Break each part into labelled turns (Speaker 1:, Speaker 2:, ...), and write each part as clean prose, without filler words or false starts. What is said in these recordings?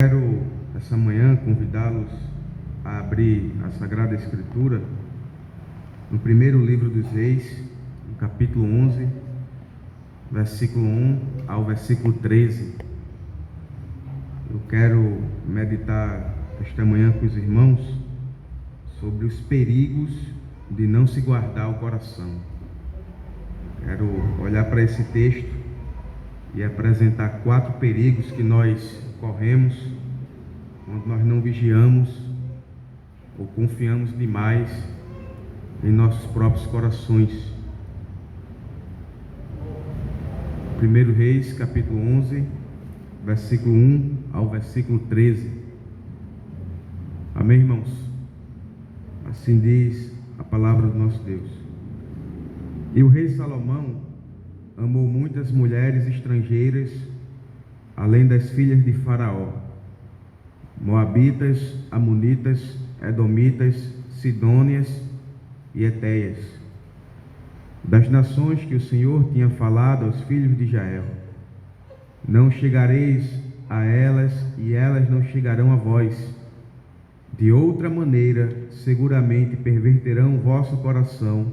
Speaker 1: Quero, essa manhã, convidá-los a abrir a Sagrada Escritura no primeiro livro dos Reis, no capítulo 11, versículo 1 ao versículo 13. Eu quero meditar esta manhã com os irmãos sobre os perigos de não se guardar o coração. Quero olhar para esse texto e apresentar 4 perigos que nós corremos quando nós não vigiamos ou confiamos demais em nossos próprios corações. 1 Reis, capítulo 11, versículo 1 ao versículo 13. Amém, irmãos? Assim diz a palavra do nosso Deus. E o rei Salomão amou muitas mulheres estrangeiras, além das filhas de Faraó, moabitas, amonitas, edomitas, sidônias e etéias, das nações que o Senhor tinha falado aos filhos de Israel. Não chegareis a elas, e elas não chegarão a vós. De outra maneira, seguramente perverterão o vosso coração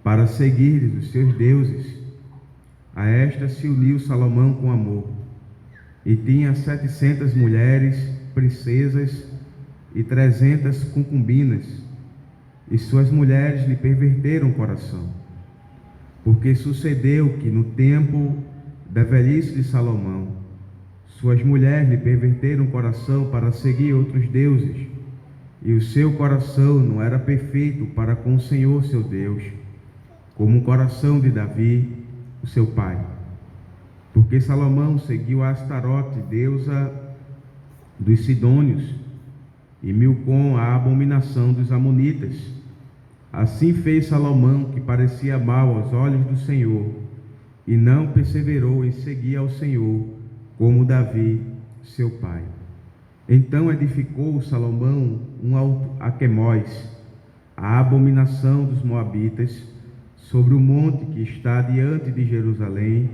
Speaker 1: para seguires os seus deuses. A esta se uniu Salomão com amor, e tinha 700 mulheres, princesas, e 300 concubinas, e suas mulheres lhe perverteram o coração. Porque sucedeu que no tempo da velhice de Salomão, suas mulheres lhe perverteram o coração para seguir outros deuses, e o seu coração não era perfeito para com o Senhor seu Deus, como o coração de Davi, o seu pai. Porque Salomão seguiu a Astarote, deusa dos sidônios, e Milcom, a abominação dos amonitas. Assim fez Salomão, que parecia mal aos olhos do Senhor, e não perseverou em seguir ao Senhor, como Davi, seu pai. Então edificou Salomão um alto a Quemós, a abominação dos moabitas, sobre o monte que está diante de Jerusalém,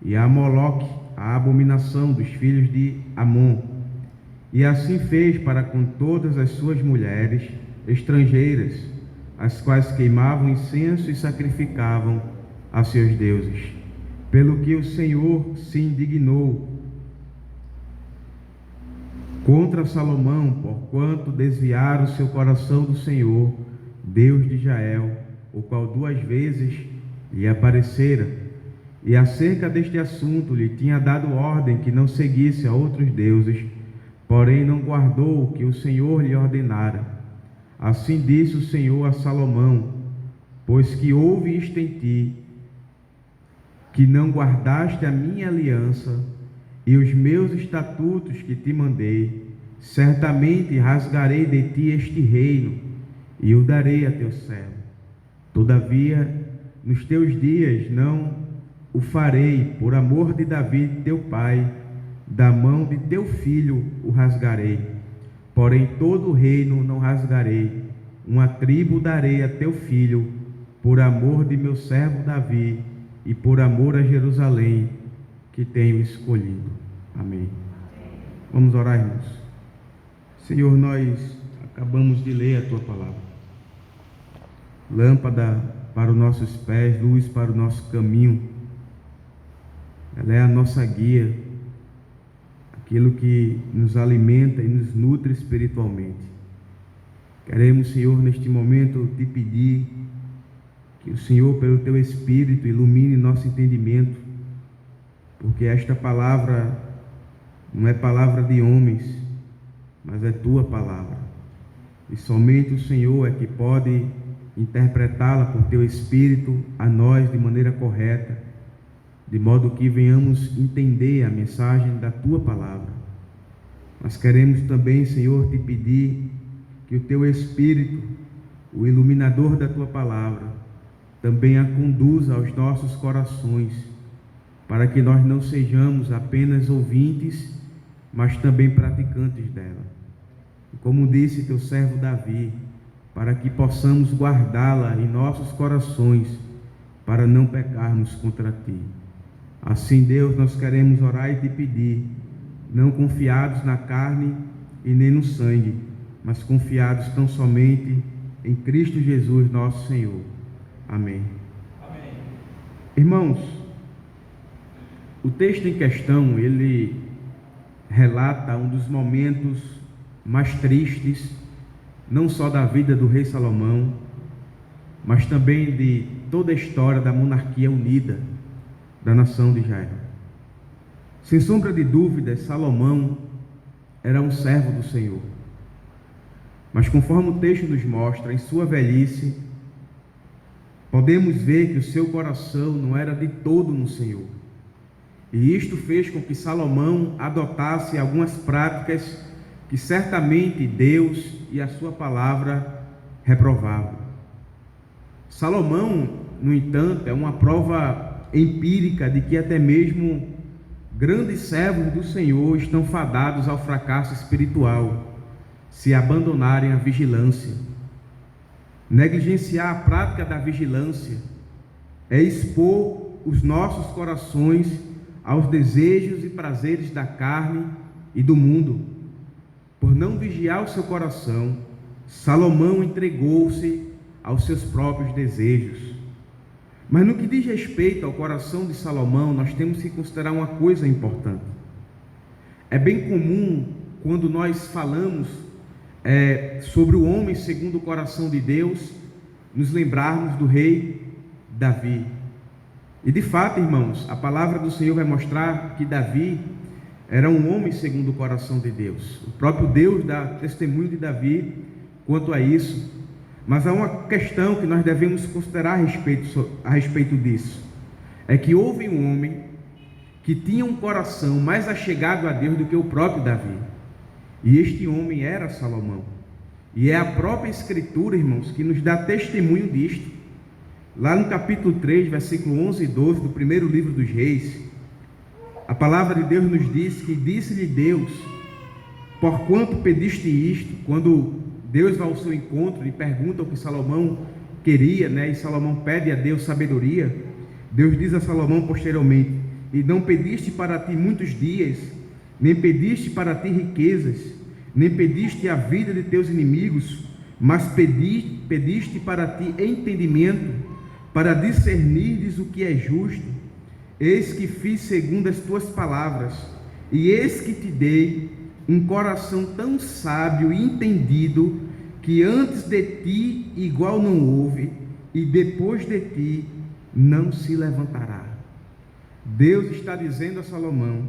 Speaker 1: e a Moloque, a abominação dos filhos de Amon. E assim fez para com todas as suas mulheres estrangeiras, as quais queimavam incenso e sacrificavam a seus deuses. Pelo que o Senhor se indignou contra Salomão, porquanto desviaram o seu coração do Senhor, Deus de Israel, o qual 2 vezes lhe aparecera, e acerca deste assunto lhe tinha dado ordem que não seguisse a outros deuses, porém não guardou o que o Senhor lhe ordenara. Assim disse o Senhor a Salomão: pois que houve isto em ti, que não guardaste a minha aliança e os meus estatutos que te mandei, certamente rasgarei de ti este reino e o darei a teu servo. Todavia, nos teus dias não o farei, por amor de Davi teu pai, da mão de teu filho o rasgarei. Porém todo o reino não rasgarei, uma tribo darei a teu filho, por amor de meu servo Davi, e por amor a Jerusalém, que tenho escolhido. Amém. Vamos orar, irmãos. Senhor, nós acabamos de ler a tua palavra. Lâmpada para os nossos pés, luz para o nosso caminho. Ela é a nossa guia, aquilo que nos alimenta e nos nutre espiritualmente. Queremos, Senhor, neste momento te pedir que o Senhor, pelo teu Espírito, ilumine nosso entendimento, porque esta palavra não é palavra de homens, mas é tua palavra, e somente o Senhor é que pode interpretá-la por teu Espírito a nós de maneira correta, de modo que venhamos entender a mensagem da tua palavra. Nós queremos também, Senhor, te pedir que o teu Espírito, o iluminador da tua palavra, também a conduza aos nossos corações, para que nós não sejamos apenas ouvintes, mas também praticantes dela. E como disse teu servo Davi, para que possamos guardá-la em nossos corações, para não pecarmos contra ti. Assim, Deus, nós queremos orar e te pedir não confiados na carne e nem no sangue, mas confiados tão somente em Cristo Jesus, nosso Senhor. Amém. Amém. Irmãos, o texto em questão, ele relata um dos momentos mais tristes, não só da vida do rei Salomão, mas também de toda a história da monarquia unida da nação de Israel. Sem sombra de dúvidas, Salomão era um servo do Senhor. Mas conforme o texto nos mostra, em sua velhice, podemos ver que o seu coração não era de todo no Senhor. E isto fez com que Salomão adotasse algumas práticas que certamente Deus e a sua palavra reprovavam. Salomão, no entanto, é uma prova empírica de que até mesmo grandes servos do Senhor estão fadados ao fracasso espiritual, se abandonarem a vigilância. Negligenciar a prática da vigilância é expor os nossos corações aos desejos e prazeres da carne e do mundo. Por não vigiar o seu coração, Salomão entregou-se aos seus próprios desejos. Mas no que diz respeito ao coração de Salomão, nós temos que considerar uma coisa importante. É bem comum, quando nós falamos sobre o homem segundo o coração de Deus, nos lembrarmos do rei Davi. E de fato, irmãos, a palavra do Senhor vai mostrar que Davi era um homem segundo o coração de Deus. O próprio Deus dá testemunho de Davi quanto a isso. Mas há uma questão que nós devemos considerar a respeito disso. É que houve um homem que tinha um coração mais achegado a Deus do que o próprio Davi. E este homem era Salomão. E é a própria Escritura, irmãos, que nos dá testemunho disto. Lá no capítulo 3, versículo 11 e 12 do primeiro livro dos Reis, a palavra de Deus nos diz que disse-lhe Deus: porquanto pediste isto? Quando Deus vai ao seu encontro e pergunta o que Salomão queria, e Salomão pede a Deus sabedoria, Deus diz a Salomão posteriormente: e não pediste para ti muitos dias, nem pediste para ti riquezas, nem pediste a vida de teus inimigos, mas pediste para ti entendimento, para discernires o que é justo. Eis que fiz segundo as tuas palavras, e eis que te dei um coração tão sábio e entendido, que antes de ti igual não houve, e depois de ti não se levantará. Deus está dizendo a Salomão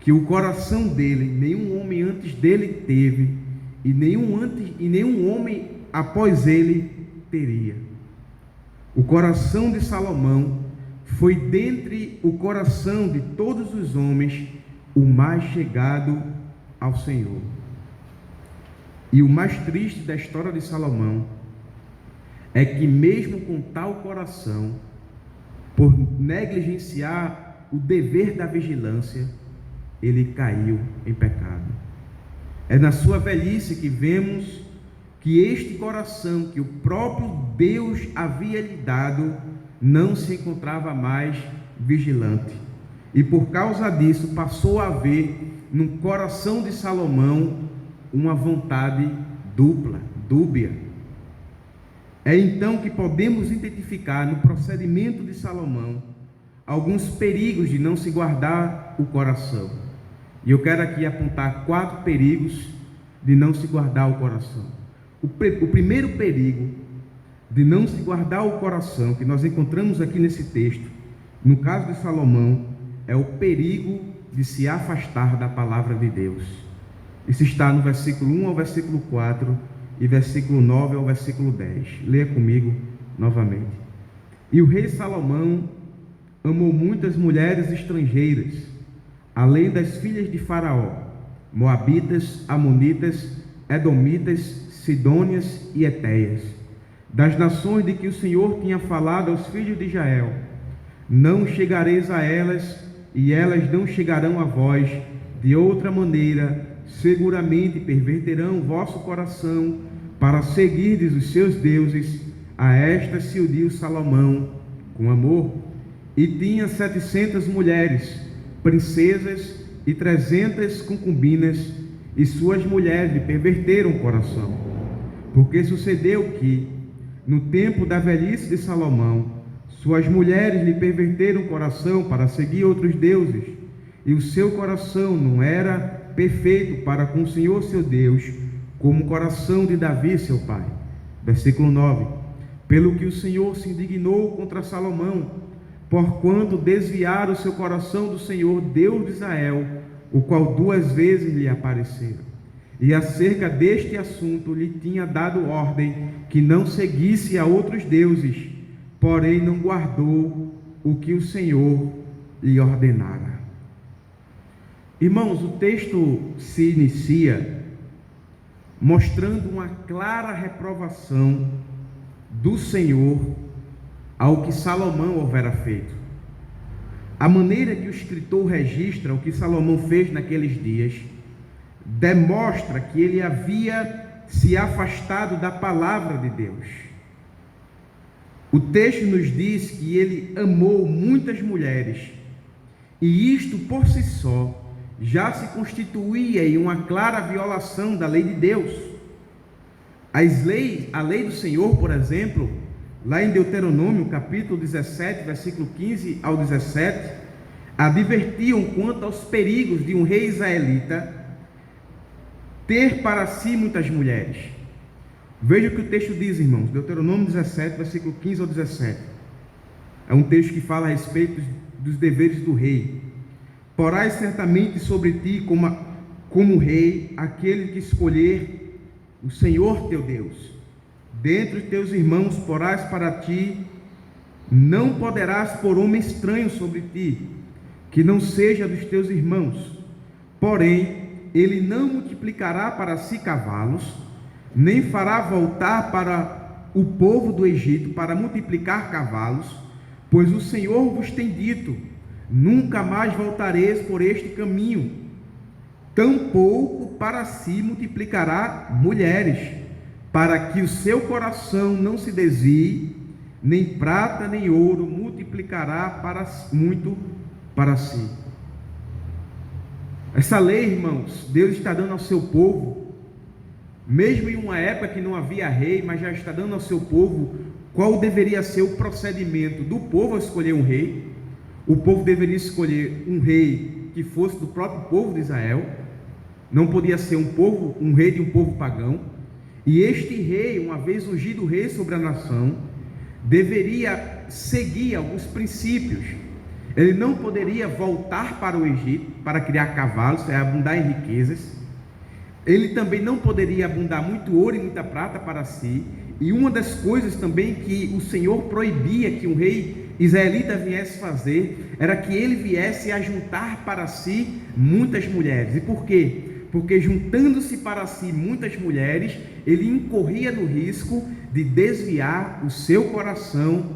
Speaker 1: que o coração dele, nenhum homem antes dele teve, e nenhum homem após ele teria. O coração de Salomão foi dentre o coração de todos os homens o mais chegado ao Senhor. E o mais triste da história de Salomão é que mesmo com tal coração, por negligenciar o dever da vigilância, ele caiu em pecado. É na sua velhice que vemos que este coração que o próprio Deus havia lhe dado não se encontrava mais vigilante. E por causa disso passou a haver no coração de Salomão uma vontade dúbia. É então que podemos identificar no procedimento de Salomão alguns perigos de não se guardar o coração. E eu quero aqui apontar 4 perigos de não se guardar o coração. O primeiro perigo de não se guardar o coração, que nós encontramos aqui nesse texto, no caso de Salomão, é o perigo de se afastar da palavra de Deus. Isso está no versículo 1 ao versículo 4 e versículo 9 ao versículo 10. Leia comigo novamente. E o rei Salomão amou muitas mulheres estrangeiras, além das filhas de Faraó, moabitas, amonitas, edomitas, sidônias e etéias, das nações de que o Senhor tinha falado aos filhos de Israel: não chegareis a elas, e elas não chegarão a vós. De outra maneira, seguramente perverterão o vosso coração para seguirdes os seus deuses. A estas se uniu Salomão com amor, e tinha 700 mulheres, princesas e 300 concubinas, e suas mulheres lhe perverteram o coração. Porque sucedeu que, no tempo da velhice de Salomão, suas mulheres lhe perverteram o coração para seguir outros deuses, e o seu coração não era perfeito para com o Senhor seu Deus, como o coração de Davi seu pai. Versículo 9. Pelo que o Senhor se indignou contra Salomão, porquanto desviaram o seu coração do Senhor, Deus de Israel, o qual 2 vezes lhe aparecera. E acerca deste assunto lhe tinha dado ordem que não seguisse a outros deuses, porém não guardou o que o Senhor lhe ordenara. Irmãos, o texto se inicia mostrando uma clara reprovação do Senhor ao que Salomão houvera feito. A maneira que o escritor registra o que Salomão fez naqueles dias demonstra que ele havia se afastado da palavra de Deus. O texto nos diz que ele amou muitas mulheres, e isto por si só já se constituía em uma clara violação da lei de Deus. A lei do Senhor, por exemplo, lá em Deuteronômio, capítulo 17, versículo 15 ao 17, advertiam quanto aos perigos de um rei israelita ter para si muitas mulheres. Veja o que o texto diz, irmãos, Deuteronômio 17, versículo 15 ao 17. É um texto que fala a respeito dos deveres do rei. Porás certamente sobre ti como rei aquele que escolher o Senhor teu Deus. Dentre os teus irmãos porás para ti, não poderás pôr homem estranho sobre ti, que não seja dos teus irmãos. Porém, ele não multiplicará para si cavalos, nem fará voltar para o povo do Egito para multiplicar cavalos, pois o Senhor vos tem dito: nunca mais voltareis por este caminho. Tampouco para si multiplicará mulheres, para que o seu coração não se desvie, nem prata nem ouro multiplicará muito para si. Essa lei, irmãos, Deus está dando ao seu povo, mesmo em uma época que não havia rei, mas já está dando ao seu povo qual deveria ser o procedimento do povo ao escolher um rei. O povo deveria escolher um rei que fosse do próprio povo de Israel, não podia ser um rei de um povo pagão, e este rei, uma vez ungido rei sobre a nação, deveria seguir alguns princípios. Ele não poderia voltar para o Egito para criar cavalos, abundar em riquezas. Ele também não poderia abundar muito ouro e muita prata para si. E uma das coisas também que o Senhor proibia que um rei israelita viesse fazer, era que ele viesse a juntar para si muitas mulheres. E por quê? Porque juntando-se para si muitas mulheres, ele incorria no risco de desviar o seu coração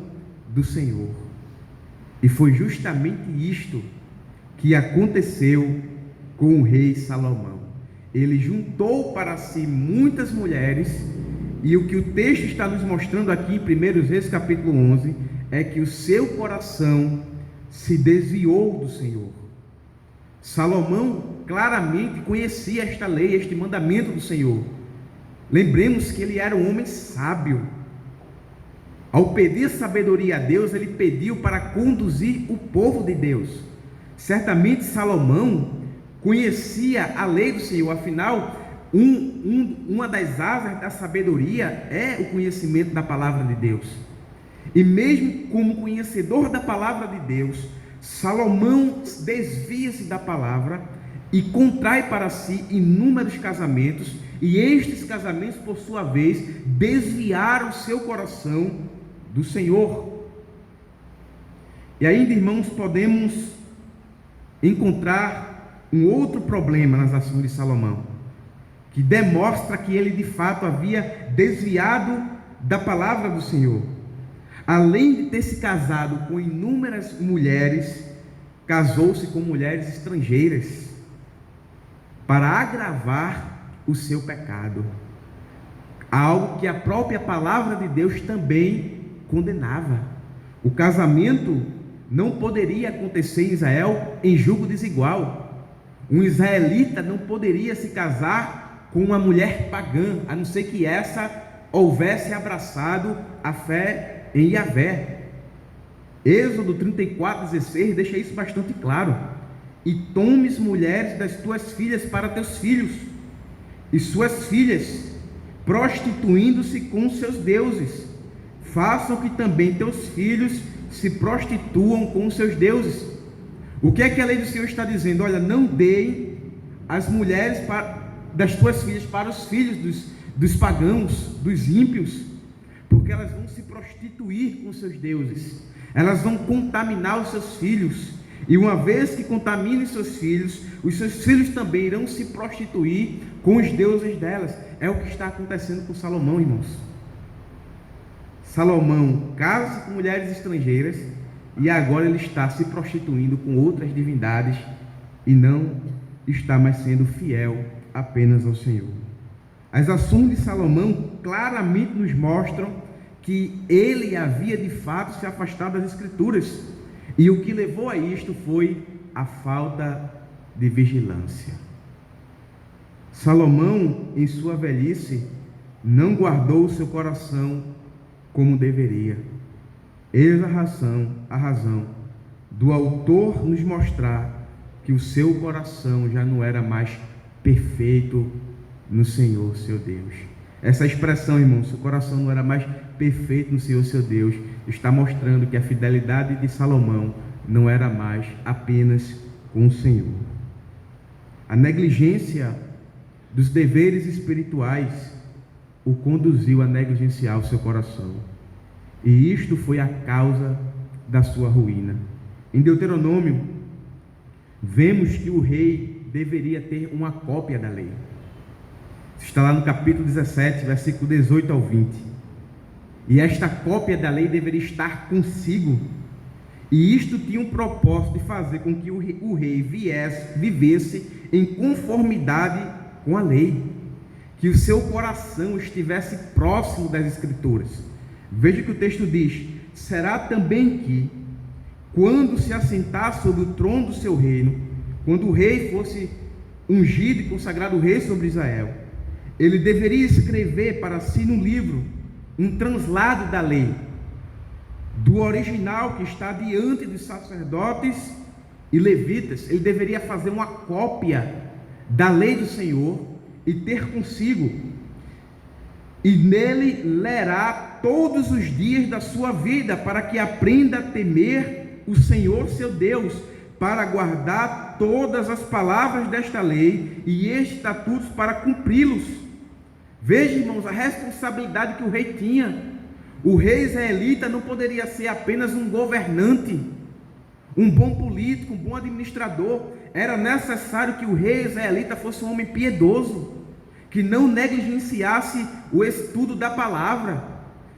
Speaker 1: do Senhor. E foi justamente isto que aconteceu com o rei Salomão. Ele juntou para si muitas mulheres, e o que o texto está nos mostrando aqui em 1 Reis capítulo 11, é que o seu coração se desviou do Senhor. Salomão claramente conhecia esta lei, este mandamento do Senhor. Lembremos que ele era um homem sábio. Ao pedir sabedoria a Deus, ele pediu para conduzir o povo de Deus. Certamente Salomão conhecia a lei do Senhor, afinal, uma das asas da sabedoria é o conhecimento da palavra de Deus. E mesmo como conhecedor da palavra de Deus, Salomão desvia-se da palavra e contrai para si inúmeros casamentos, e estes casamentos, por sua vez, desviaram o seu coração do Senhor. E ainda, irmãos, podemos encontrar um outro problema nas ações de Salomão, que demonstra que ele de fato havia desviado da palavra do Senhor. Além de ter se casado com inúmeras mulheres, casou-se com mulheres estrangeiras para agravar o seu pecado, algo que a própria palavra de Deus também condenava. O casamento não poderia acontecer em Israel em julgo desigual. Um israelita não poderia se casar com uma mulher pagã, a não ser que essa houvesse abraçado a fé em Yahvé. Êxodo 34:16 deixa isso bastante claro. E tomes mulheres das tuas filhas para teus filhos, e suas filhas, prostituindo-se com seus deuses, façam que também teus filhos se prostituam com seus deuses. O que é que a lei do Senhor está dizendo? Olha, não deem as mulheres das tuas filhas para os filhos dos pagãos, dos ímpios, porque elas vão se prostituir com seus deuses, elas vão contaminar os seus filhos, e uma vez que contaminem seus filhos, os seus filhos também irão se prostituir com os deuses delas. É o que está acontecendo com Salomão, irmãos. Salomão casa-se com mulheres estrangeiras e agora ele está se prostituindo com outras divindades e não está mais sendo fiel apenas ao Senhor. As ações de Salomão claramente nos mostram que ele havia de fato se afastado das Escrituras, e o que levou a isto foi a falta de vigilância. Salomão, em sua velhice, não guardou o seu coração como deveria. Eis a razão do autor nos mostrar que o seu coração já não era mais perfeito no Senhor, seu Deus. Essa expressão, irmão, seu coração não era mais perfeito no Senhor, seu Deus, está mostrando que a fidelidade de Salomão não era mais apenas com o Senhor. A negligência dos deveres espirituais o conduziu a negligenciar o seu coração, e isto foi a causa da sua ruína. Em Deuteronômio, vemos que o rei deveria ter uma cópia da lei. Está lá no capítulo 17, versículo 18 ao 20. E esta cópia da lei deveria estar consigo. E isto tinha um propósito de fazer com que o rei vivesse em conformidade com a lei, que o seu coração estivesse próximo das Escrituras. Veja que o texto diz: será também que, quando se assentar sobre o trono do seu reino, quando o rei fosse ungido e consagrado rei sobre Israel, ele deveria escrever para si no livro um translado da lei, do original que está diante dos sacerdotes e levitas. Ele deveria fazer uma cópia da lei do Senhor e ter consigo, e nele lerá todos os dias da sua vida, para que aprenda a temer o Senhor seu Deus, para guardar todas as palavras desta lei e estatutos para cumpri-los. Veja, irmãos, a responsabilidade que o rei tinha. O rei israelita não poderia ser apenas um governante, um bom político, um bom administrador. Era necessário que o rei israelita fosse um homem piedoso, que não negligenciasse o estudo da palavra.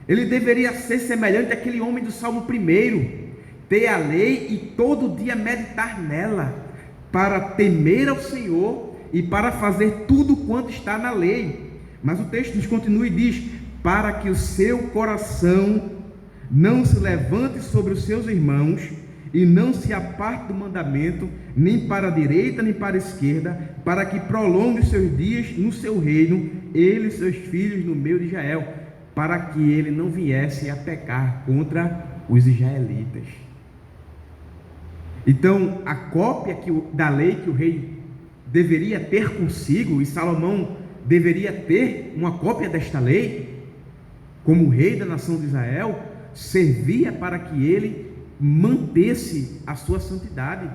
Speaker 1: Ele deveria ser semelhante àquele homem do Salmo 1, ter a lei e todo dia meditar nela, para temer ao Senhor e para fazer tudo quanto está na lei. Mas o texto nos continua e diz: para que o seu coração não se levante sobre os seus irmãos e não se aparte do mandamento, nem para a direita nem para a esquerda, para que prolongue os seus dias no seu reino, ele e seus filhos no meio de Israel, para que ele não viesse a pecar contra os israelitas. Então, a cópia da lei que o rei deveria ter consigo, e Salomão deveria ter uma cópia desta lei, como rei da nação de Israel, servia para que ele mantesse a sua santidade,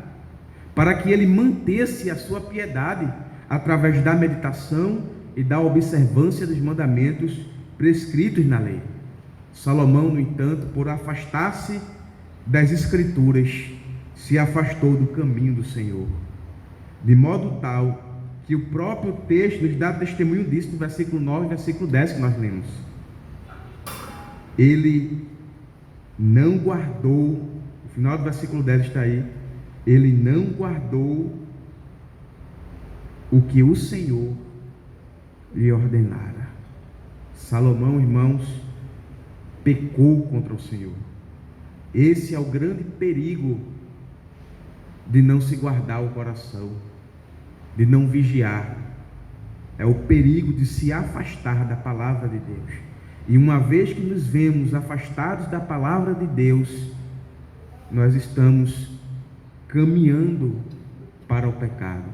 Speaker 1: para que ele mantesse a sua piedade, através da meditação e da observância dos mandamentos prescritos na lei. Salomão, no entanto, por afastar-se das Escrituras, se afastou do caminho do Senhor, de modo tal que o próprio texto nos dá testemunho disso no versículo 9 e versículo 10 que nós lemos. Ele não guardou, o final do versículo 10 está aí, ele não guardou o que o Senhor lhe ordenara. Salomão, irmãos, pecou contra o Senhor. Esse é o grande perigo de não se guardar o coração. de não vigiar, é o perigo de se afastar da palavra de Deus. E uma vez que nos vemos afastados da palavra de Deus, nós estamos caminhando para o pecado.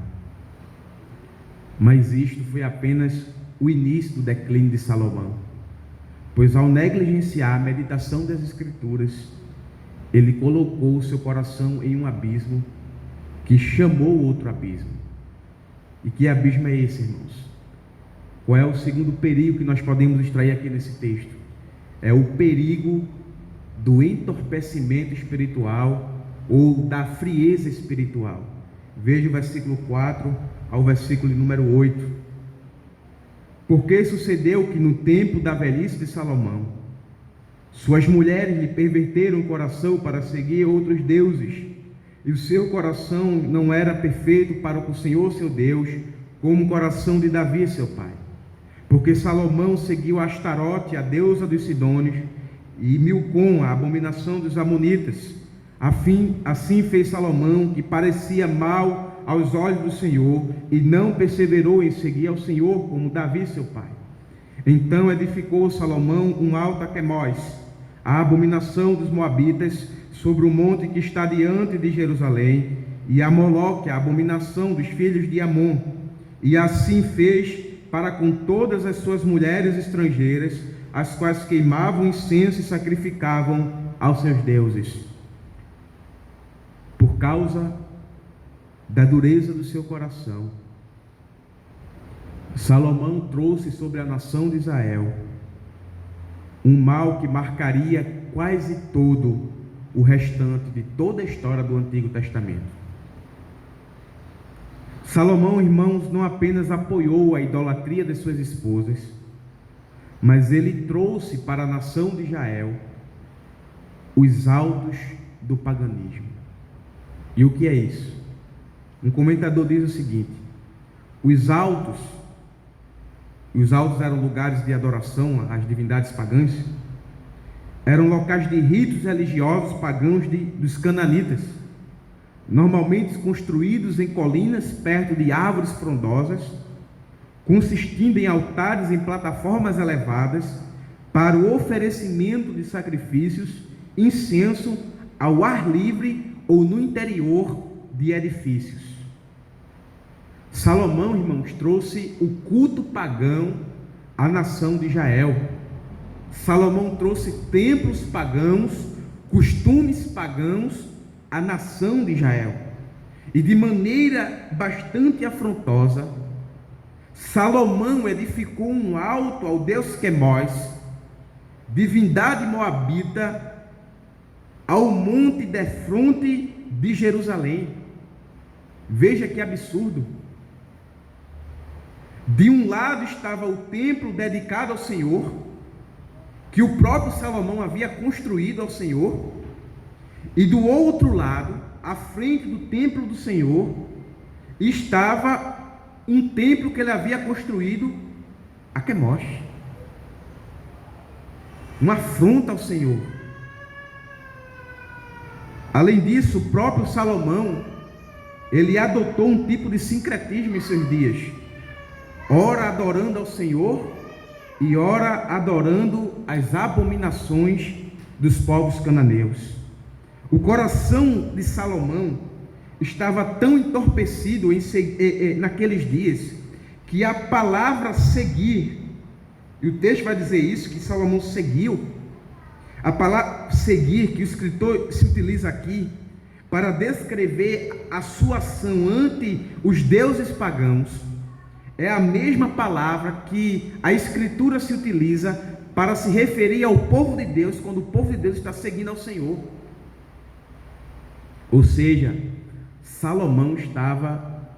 Speaker 1: Mas isto foi apenas o início do declínio de Salomão, pois ao negligenciar a meditação das Escrituras, ele colocou o seu coração em um abismo que chamou outro abismo. E que abismo é esse, irmãos? Qual é o segundo perigo que nós podemos extrair aqui nesse texto? É o perigo do entorpecimento espiritual ou da frieza espiritual. Veja o versículo 4 ao versículo número 8. Porque sucedeu que no tempo da velhice de Salomão, suas mulheres lhe perverteram o coração para seguir outros deuses, e o seu coração não era perfeito para o Senhor seu Deus, como o coração de Davi seu pai. Porque Salomão seguiu Astarote, a deusa dos Sidônios, e Milcom, a abominação dos Amonitas. Assim fez Salomão, que parecia mal aos olhos do Senhor, e não perseverou em seguir ao Senhor como Davi seu pai. Então edificou Salomão um alto a Quemós, a abominação dos Moabitas, sobre o monte que está diante de Jerusalém, e a Moloque, a abominação dos filhos de Amon. E assim fez para com todas as suas mulheres estrangeiras, as quais queimavam incenso e sacrificavam aos seus deuses. Por causa da dureza do seu coração, Salomão trouxe sobre a nação de Israel um mal que marcaria quase todo o restante de toda a história do Antigo Testamento. Salomão, irmãos, não apenas apoiou a idolatria de suas esposas, mas ele trouxe para a nação de Israel os altos do paganismo. E o que é isso? Um comentador diz o seguinte: os altos eram lugares de adoração às divindades pagãs, eram locais de ritos religiosos pagãos dos cananitas, normalmente construídos em colinas perto de árvores frondosas, consistindo em altares em plataformas elevadas para o oferecimento de sacrifícios, incenso ao ar livre ou no interior de edifícios. Salomão, irmãos, trouxe o culto pagão à nação de Israel. Salomão trouxe templos pagãos, costumes pagãos à nação de Israel. E de maneira bastante afrontosa, Salomão edificou um alto ao deus Quemós, divindade moabita, ao monte defronte de Jerusalém. Veja que absurdo. De um lado estava o templo dedicado ao Senhor, que o próprio Salomão havia construído ao Senhor, e do outro lado, à frente do templo do Senhor, estava um templo que ele havia construído a Quemós. Uma afronta ao Senhor. Além disso, o próprio Salomão, ele adotou um tipo de sincretismo em seus dias, ora adorando ao Senhor e ora adorando as abominações dos povos cananeus. O coração de Salomão estava tão entorpecido naqueles dias, que a palavra seguir, e o texto vai dizer isso, que Salomão seguiu, a palavra seguir, que o escritor se utiliza aqui, para descrever a sua ação ante os deuses pagãos, é a mesma palavra que a Escritura se utiliza para se referir ao povo de Deus, quando o povo de Deus está seguindo ao Senhor. Ou seja, Salomão estava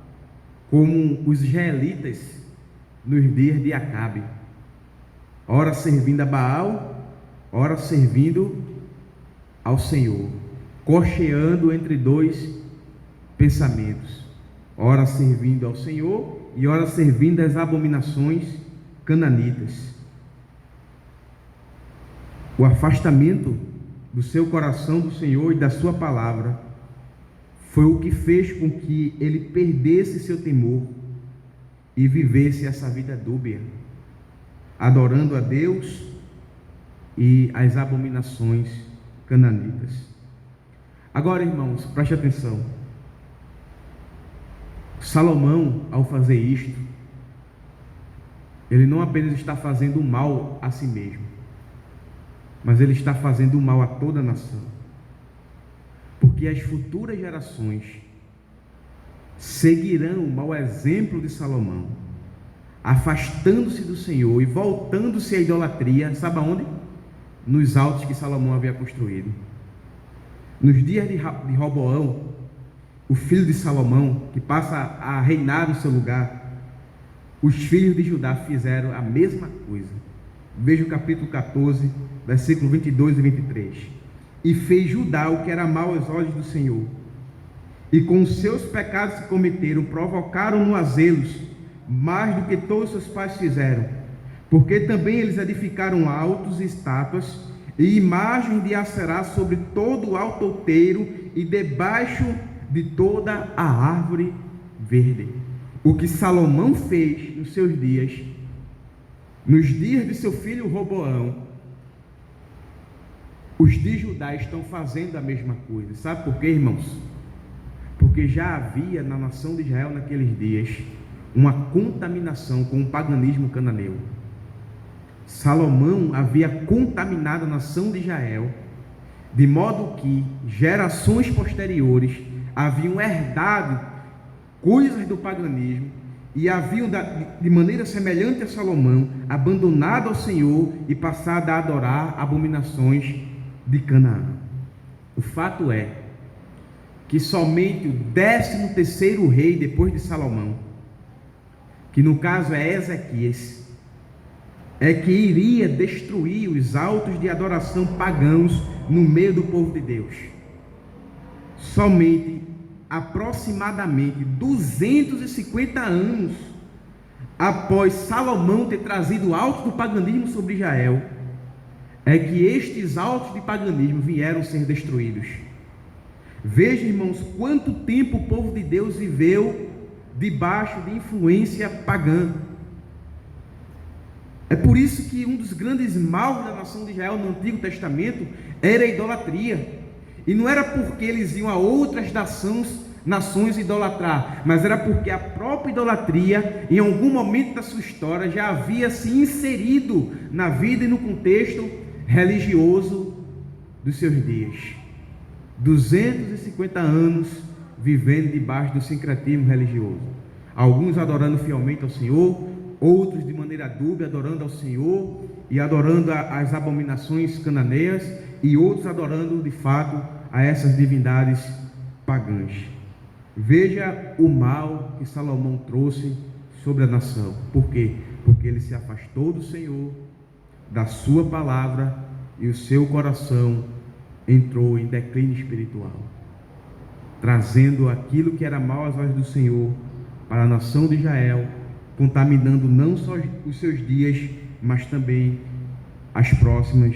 Speaker 1: como os israelitas nos dias de Acabe, ora servindo a Baal, ora servindo ao Senhor, cocheando entre dois pensamentos, ora servindo ao Senhor e ora servindo às abominações cananitas. O afastamento do seu coração do Senhor e da sua palavra foi o que fez com que ele perdesse seu temor e vivesse essa vida dúbia, adorando a Deus e as abominações cananitas. Agora, irmãos, preste atenção. Salomão, ao fazer isto, ele não apenas está fazendo mal a si mesmo, mas ele está fazendo mal a toda a nação. Porque as futuras gerações seguirão o mau exemplo de Salomão, afastando-se do Senhor e voltando-se à idolatria. Sabe aonde? Nos altos que Salomão havia construído. Nos dias de Roboão, o filho de Salomão, que passa a reinar no seu lugar, os filhos de Judá fizeram a mesma coisa. Veja o capítulo 14, versículo 22 e 23. E fez Judá o que era mal aos olhos do Senhor, e com os seus pecados que cometeram, provocaram-no a zelos, mais do que todos seus pais fizeram, porque também eles edificaram altos e estátuas, e imagens de Aserá sobre todo o alto outeiro, e debaixo de toda a árvore verde. O que Salomão fez nos seus dias, nos dias de seu filho Roboão, os de Judá estão fazendo a mesma coisa. Sabe por quê, irmãos? Porque já havia na nação de Israel naqueles dias uma contaminação com o paganismo cananeu. Salomão havia contaminado a nação de Israel, de modo que gerações posteriores haviam herdado coisas do paganismo e haviam, de maneira semelhante a Salomão, abandonado ao Senhor e passado a adorar abominações de Canaã. O fato é que somente o 13º rei depois de Salomão, que no caso é Ezequias, é que iria destruir os altos de adoração pagãos no meio do povo de Deus. Somente aproximadamente 250 anos após Salomão ter trazido altos do paganismo sobre Israel, é que estes altos de paganismo vieram ser destruídos. Veja, irmãos, quanto tempo o povo de Deus viveu debaixo de influência pagã. É por isso que um dos grandes maus da nação de Israel no Antigo Testamento era a idolatria. E não era porque eles iam a outras nações idolatrar, mas era porque a própria idolatria, em algum momento da sua história, já havia se inserido na vida e no contexto religioso dos seus dias. 250 anos vivendo debaixo do sincretismo religioso. Alguns adorando fielmente ao Senhor, outros de maneira dúbia adorando ao Senhor e adorando as abominações cananeias, e outros adorando de fato a essas divindades pagãs. Veja o mal que Salomão trouxe sobre a nação. Por quê? Porque ele se afastou do Senhor, da sua palavra, e o seu coração entrou em declínio espiritual, trazendo aquilo que era mal aos olhos do Senhor para a nação de Israel, contaminando não só os seus dias, mas também as próximas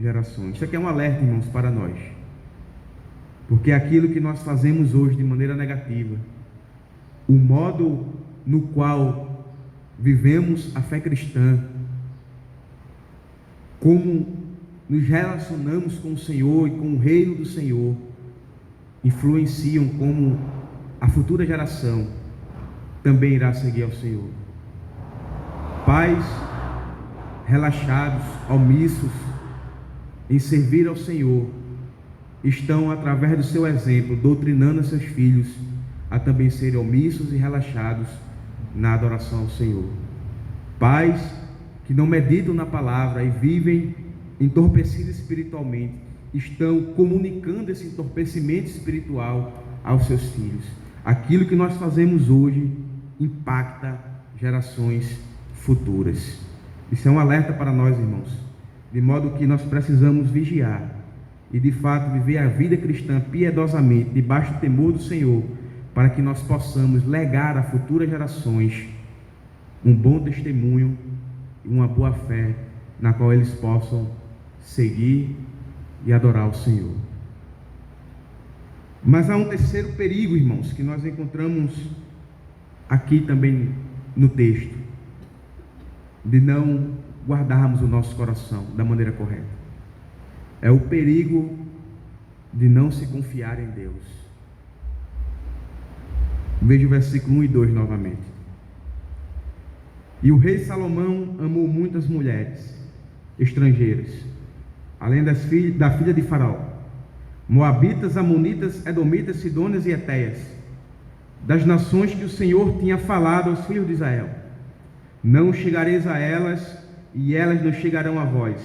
Speaker 1: gerações. Isso aqui é um alerta, irmãos, para nós, porque aquilo que nós fazemos hoje de maneira negativa, o modo no qual vivemos a fé cristã, como nos relacionamos com o Senhor e com o reino do Senhor, influenciam como a futura geração também irá seguir ao Senhor. Pais relaxados, omissos em servir ao Senhor, estão, através do seu exemplo, doutrinando a seus filhos a também serem omissos e relaxados na adoração ao Senhor. Pais que não meditam na palavra e vivem entorpecidos espiritualmente, estão comunicando esse entorpecimento espiritual aos seus filhos. Aquilo que nós fazemos hoje impacta gerações futuras. Isso é um alerta para nós, irmãos, de modo que nós precisamos vigiar e de fato viver a vida cristã piedosamente, debaixo do temor do Senhor, para que nós possamos legar a futuras gerações um bom testemunho e uma boa fé, na qual eles possam seguir e adorar o Senhor. Mas há um terceiro perigo, irmãos, que nós encontramos aqui também no texto, de não guardarmos o nosso coração da maneira correta. É o perigo de não se confiar em Deus. Veja o versículo 1 e 2 novamente. E o rei Salomão amou muitas mulheres estrangeiras, além da filha de Faraó, moabitas, amonitas, edomitas, sidônias e etéias, das nações que o Senhor tinha falado aos filhos de Israel. Não chegareis a elas, e elas não chegarão a vós.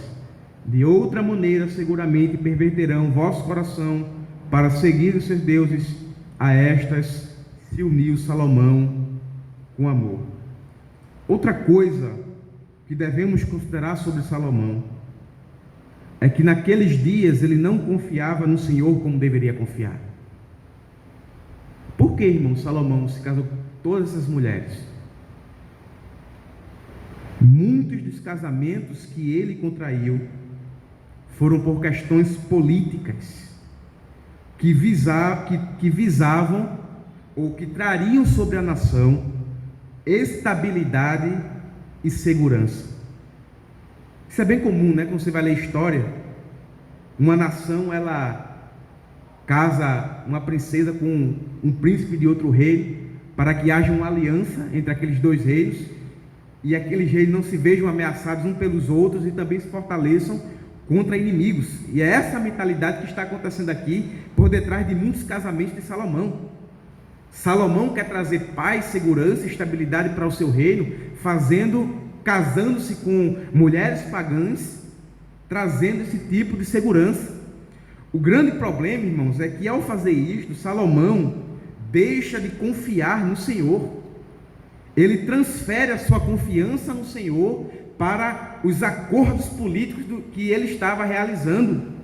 Speaker 1: De outra maneira, seguramente perverterão vosso coração para seguir os seus deuses. A estas se uniu Salomão com amor. Outra coisa que devemos considerar sobre Salomão é que naqueles dias ele não confiava no Senhor como deveria confiar. Por que, irmão, Salomão se casou com todas essas mulheres? Muitos dos casamentos que ele contraiu foram por questões políticas que visavam ou que trariam sobre a nação estabilidade e segurança. Isso é bem comum, né? Quando você vai ler história, uma nação, ela casa uma princesa com um príncipe de outro reino, para que haja uma aliança entre aqueles dois reinos, e aqueles reinos não se vejam ameaçados uns pelos outros e também se fortaleçam contra inimigos. E é essa mentalidade que está acontecendo aqui por detrás de muitos casamentos de Salomão. Salomão quer trazer paz, segurança e estabilidade para o seu reino, casando-se com mulheres pagãs, trazendo esse tipo de segurança. O grande problema, irmãos, é que ao fazer isto, Salomão deixa de confiar no Senhor. Ele transfere a sua confiança no Senhor para os acordos políticos que ele estava realizando.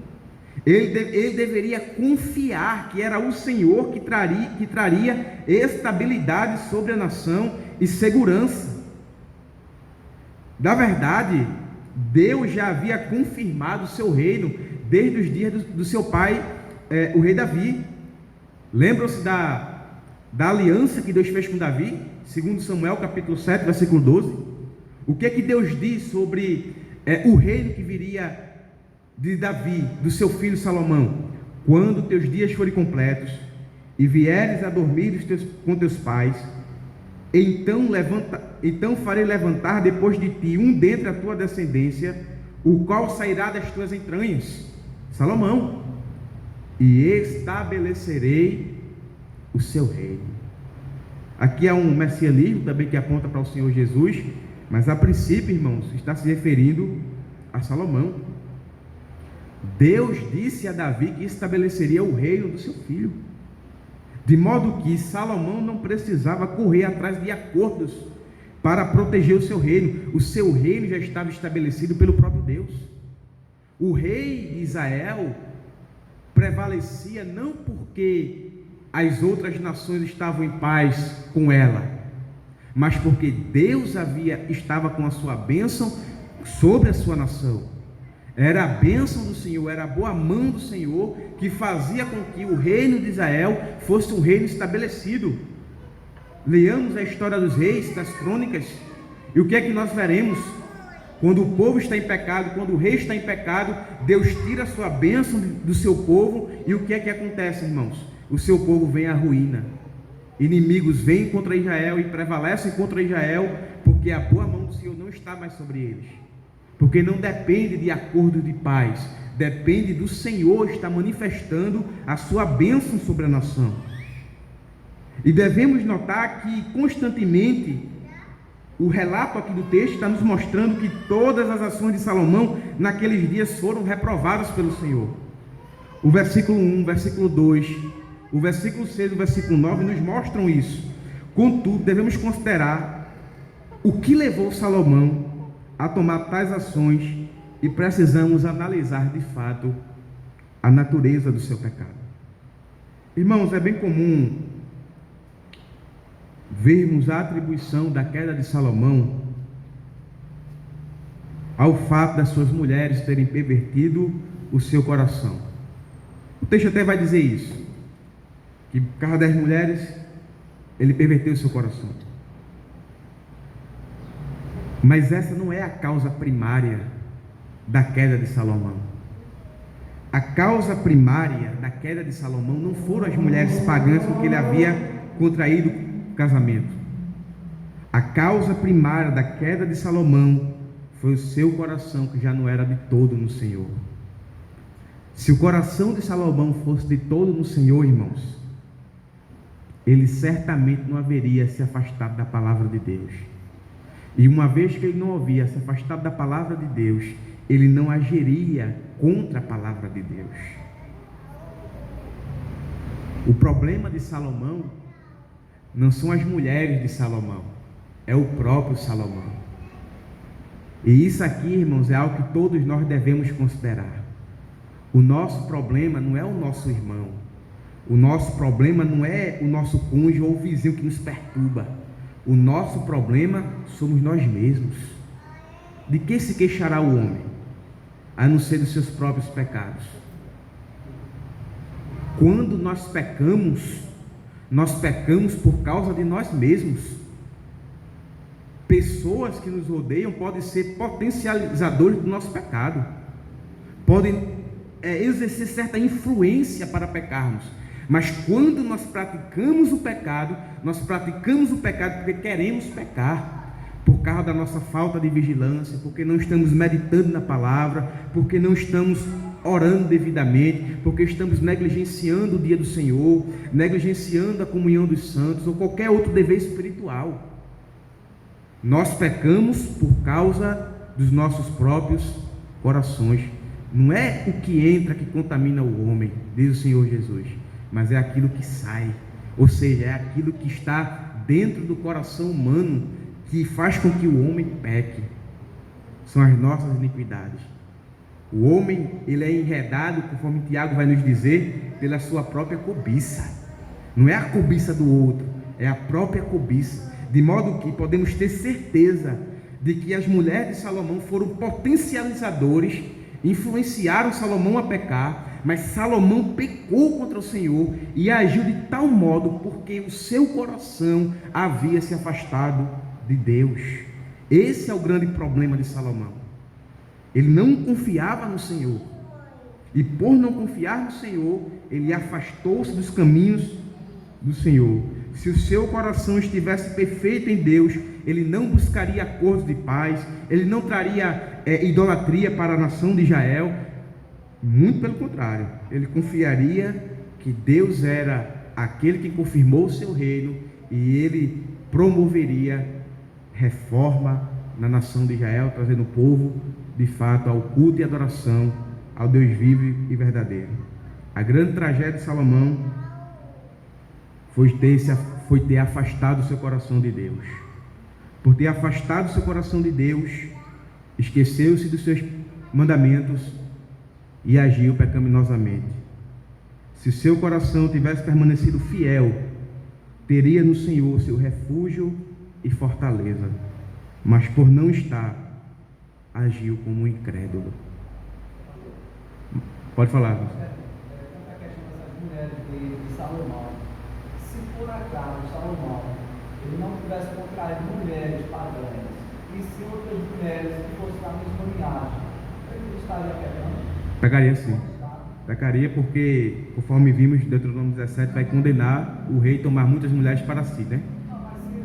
Speaker 1: Ele deveria confiar que era o Senhor que traria estabilidade sobre a nação e segurança. Na verdade, Deus já havia confirmado o seu reino desde os dias do seu pai, o rei Davi. Lembram-se da aliança que Deus fez com Davi? Segundo Samuel capítulo 7, versículo 12. O que é que Deus diz sobre o reino que viria de Davi, do seu filho Salomão? Quando teus dias forem completos e vieres a dormir com teus pais, então farei levantar depois de ti um dentre a tua descendência, o qual sairá das tuas entranhas, Salomão, e estabelecerei o seu reino. Aqui há um messianismo também que aponta para o Senhor Jesus, mas a princípio, irmãos, está se referindo a Salomão. Deus disse a Davi que estabeleceria o reino do seu filho, de modo que Salomão não precisava correr atrás de acordos para proteger o seu reino. O seu reino já estava estabelecido pelo próprio Deus. O rei de Israel prevalecia não porque as outras nações estavam em paz com ela, mas porque Deus estava com a sua bênção sobre a sua nação. Era a bênção do Senhor, era a boa mão do Senhor que fazia com que o reino de Israel fosse um reino estabelecido. Leamos a história dos reis, das crônicas, e o que é que nós veremos? Quando o povo está em pecado, quando o rei está em pecado, Deus tira a sua bênção do seu povo, e o que é que acontece, irmãos? O seu povo vem à ruína. Inimigos vêm contra Israel e prevalecem contra Israel, porque a boa mão do Senhor não está mais sobre eles. Porque não depende de acordo de paz, depende do Senhor estar manifestando a sua bênção sobre a nação. E devemos notar que constantemente o relato aqui do texto está nos mostrando que todas as ações de Salomão naqueles dias foram reprovadas pelo Senhor. O versículo 1, o versículo 2, o versículo 6 e o versículo 9 nos mostram isso. Contudo, devemos considerar o que levou Salomão a tomar tais ações e precisamos analisar de fato a natureza do seu pecado. Irmãos, é bem comum vermos a atribuição da queda de Salomão ao fato das suas mulheres terem pervertido o seu coração. O texto até vai dizer isso. que por causa das mulheres ele perverteu o seu coração. Mas essa não é a causa primária da queda de Salomão. A causa primária da queda de Salomão não foram as mulheres pagãs com que ele havia contraído casamento. A causa primária da queda de Salomão foi o seu coração, que já não era de todo no Senhor. Se o coração de Salomão fosse de todo no Senhor, irmãos, ele certamente não haveria se afastado da palavra de Deus. E uma vez que ele não havia se afastado da palavra de Deus, ele não agiria contra a palavra de Deus. O problema de Salomão não são as mulheres de Salomão, é o próprio Salomão. E isso aqui, irmãos, é algo que todos nós devemos considerar. O nosso problema não é o nosso irmão. O nosso problema não é o nosso cônjuge ou o vizinho que nos perturba. O nosso problema somos nós mesmos. De que se queixará o homem, a não ser dos seus próprios pecados? Quando nós pecamos por causa de nós mesmos. Pessoas que nos rodeiam podem ser potencializadores do nosso pecado, podem exercer certa influência para pecarmos. Mas quando nós praticamos o pecado porque queremos pecar, por causa da nossa falta de vigilância, porque não estamos meditando na palavra, porque não estamos orando devidamente, porque estamos negligenciando o dia do Senhor, negligenciando a comunhão dos santos, ou qualquer outro dever espiritual. Nós pecamos por causa dos nossos próprios corações. Não é o que entra que contamina o homem, diz o Senhor Jesus, mas é aquilo que sai, ou seja, é aquilo que está dentro do coração humano que faz com que o homem peque. São as nossas iniquidades. O homem, ele é enredado, conforme Tiago vai nos dizer, pela sua própria cobiça. Não é a cobiça do outro, é a própria cobiça. De modo que podemos ter certeza de que as mulheres de Salomão foram potencializadores, influenciaram Salomão a pecar, mas Salomão pecou contra o Senhor e agiu de tal modo porque o seu coração havia se afastado de Deus. Esse é o grande problema de Salomão. Ele não confiava no Senhor, e por não confiar no Senhor, ele afastou-se dos caminhos do Senhor. Se o seu coração estivesse perfeito em Deus, ele não buscaria acordos de paz, ele não traria idolatria para a nação de Israel. Muito pelo contrário, ele confiaria que Deus era aquele que confirmou o seu reino, e ele promoveria reforma na nação de Israel, trazendo o povo de fato ao culto e adoração ao Deus vivo e verdadeiro. A grande tragédia de Salomão foi ter afastado o seu coração de Deus. Por ter afastado o seu coração de Deus, esqueceu-se dos seus mandamentos e agiu pecaminosamente. Se o seu coração tivesse permanecido fiel, teria no Senhor seu refúgio e fortaleza, mas por não estar, agiu como um incrédulo. Pode falar.
Speaker 2: Quanto à questão dessas mulheres de Salomão, se por acaso Salomão ele não tivesse contraído mulheres pagãs, e se outras mulheres que fossem da mesma linhagem, ele estaria pecando?
Speaker 1: Pecaria sim. Pecaria porque, conforme vimos em Deuteronômio 17, vai condenar o rei a tomar muitas mulheres para si, né?
Speaker 2: Não, mas se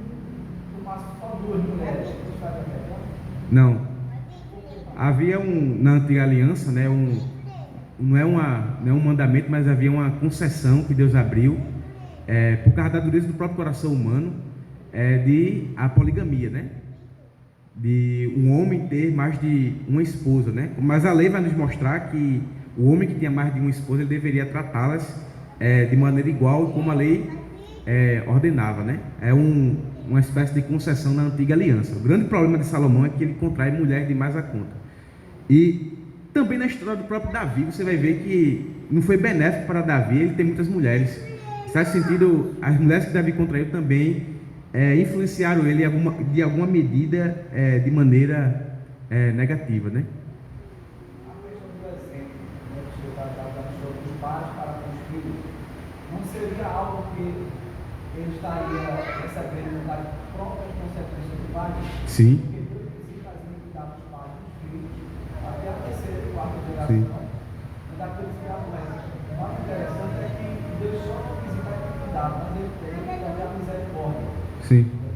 Speaker 2: tomasse só duas mulheres, ele estaria pecando?
Speaker 1: Não. Havia na antiga aliança, né, não é um mandamento, mas havia uma concessão que Deus abriu, por causa da dureza do próprio coração humano, de a poligamia, né? De um homem ter mais de uma esposa, né? Mas a lei vai nos mostrar que o homem que tinha mais de uma esposa, ele deveria tratá-las de maneira igual, como a lei ordenava, né? É uma espécie de concessão na antiga aliança. O grande problema de Salomão é que ele contrai mulheres demais à conta. E também na história do próprio Davi, você vai ver que não foi benéfico para Davi ele ter muitas mulheres. Nesse sentido, as mulheres que Davi contraiu também influenciaram ele de alguma medida de maneira negativa, né?
Speaker 2: A questão do exemplo, né, que o senhor está dando sobre os pais para com os filhos, não seria algo que ele estaria recebendo das próprias consequências do pai?
Speaker 1: Sim.
Speaker 2: Porque Deus visita as iniquidades dos pais dos filhos até a terceira e quarta geração.
Speaker 1: Sim.
Speaker 2: Mas daqueles que adoecem. O mais interessante é que Deus só não visita a iniquidade, mas ele tem também a misericórdia.
Speaker 1: Sim.